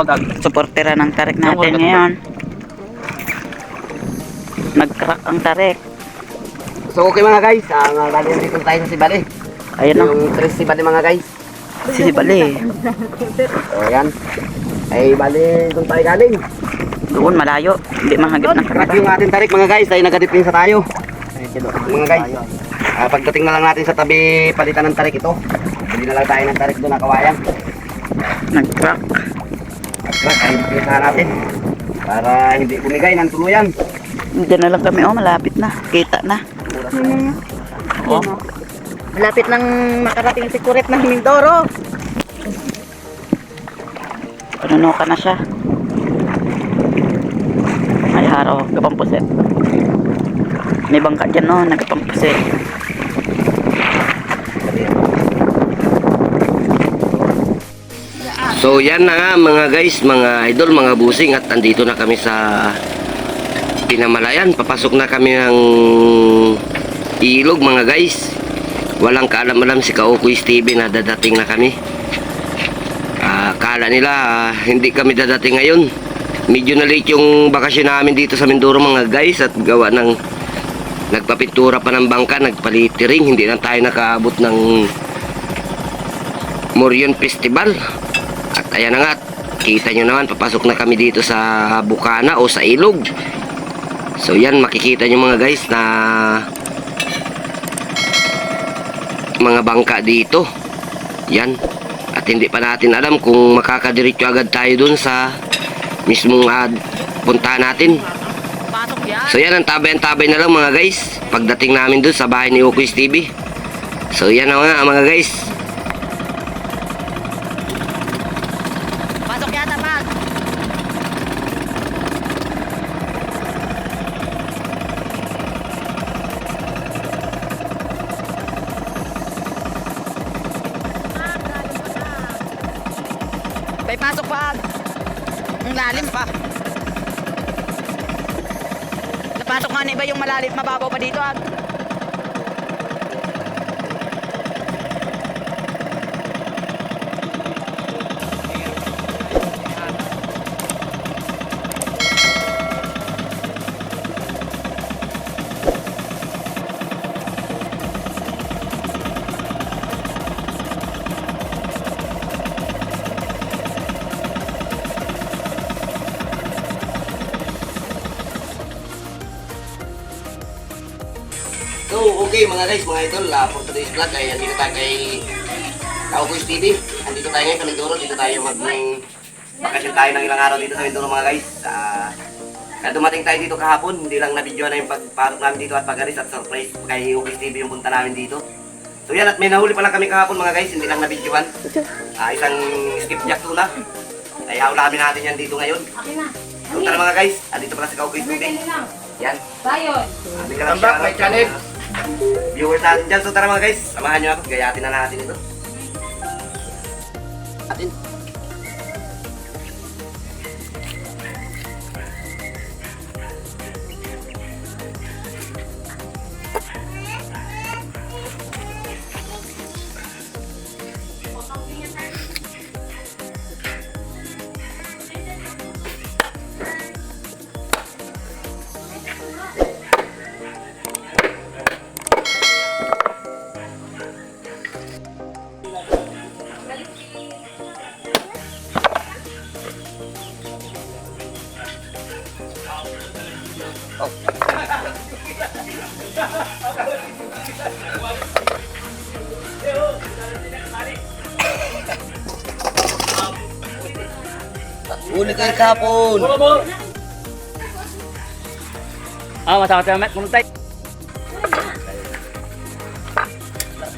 bagag. Supportera ng tarik natin ngayon. Nag-crack ang tarik. So okay mga guys, bali nandito tayo sa Sibali. Ayun na. Yung tres Sibali mga guys. Sisibali. So yan. Ay bali doon tayo galing. Doon malayo. Hindi mahagip ng Crack kamera. yung ating tarik mga guys, dahil nagadipinsa tayo. Mga guys, pagdating na lang natin sa tabi palitan ng tarik ito. Bili na lang tayo ng tarik doon na kawayan. Nag-crack. Crack ay pisahan natin. Para hindi bumigay ng tuluyan. Diyan na lang kami. Oh, malapit na. Kita na. Oh. Malapit nang makarating si Kuret ng Mindoro. Panuno ka na siya. Ay, haro. Kapampuset. May bangka dyan, no? Nagpampuset. So yan na nga mga guys, mga idol, mga busing, at andito na kami sa Pinamalayan. Papasok na kami ng ilog mga guys. Walang kaalam-alam si Kaukoy Stevie na dadating na kami. Kala nila hindi kami dadating ngayon. Medyo na late yung bakasyon namin dito sa Mindoro mga guys, at gawa ng nagpapintura pa ng bangka, nagpalitiring, hindi na tayo nakaabot ng Morion Festival. At ayan na nga, kita nyo naman, papasok na kami dito sa bukana o sa ilog. So yan, makikita nyo mga guys na mga bangka dito. Yan. At hindi pa natin alam kung makakadiretso agad tayo dun sa mismong puntahan natin. So yan, ang tabay-tabay na lang mga guys pagdating namin dun sa bahay ni Ukoy TV. So yan na nga mga guys. Pasok yata pag. May pasok pag. Ang lalim pa. Napasok nga na iba yung malalim, mababaw pa dito ag. So, okay mga guys, mga idol, for today's vlog ay andito tayo kay Kaukoy TV. Andito tayo ngayon sa Mindoro, dito tayo bakasyon tayo ng ilang araw dito sa Mindoro mga guys. Kaya dumating tayo dito kahapon, hindi lang na-video na yung pagparok namin dito at pag-aris at surprise kay Kaukoy TV yung punta namin dito. So yan, at may nahuli pa lang kami kahapon mga guys, hindi lang na-videoan. Isang skipjack tuna. Ay haulamin natin yan dito ngayon. So tara mga guys, andito pala si Kaukoy TV. Yan. Bayon. Welcome back my channel. Viewers natin dyan. So tara mga guys, samahan nyo ako. Gayatin na natin ito. Atin. Huli kayo kapon. Masakit sa mat, multay.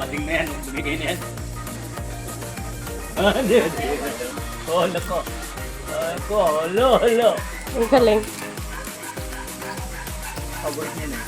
Pating na yan, bumigay na yan. Holo ko. Holo. Ang galing. Abot niya na.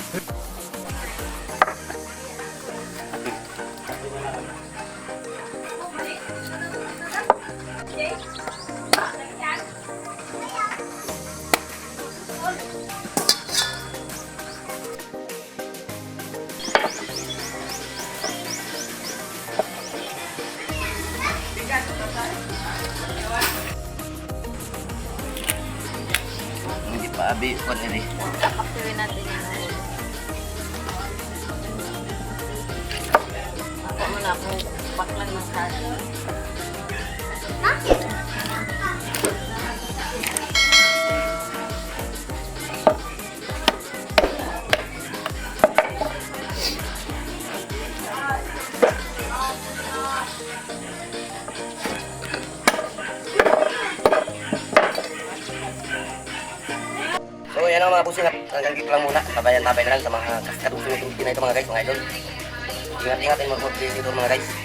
Abi, what ini? Paktiwin natin yung ulo. Baka mo na akong baklan ng kaso. So yan ang mga pusing at hanggang dito lang muna. Tabayan-tabay na lang sa mga katutulog na ito mga guys, mga idol. Ingat-ingat yung mag-update dito mga guys.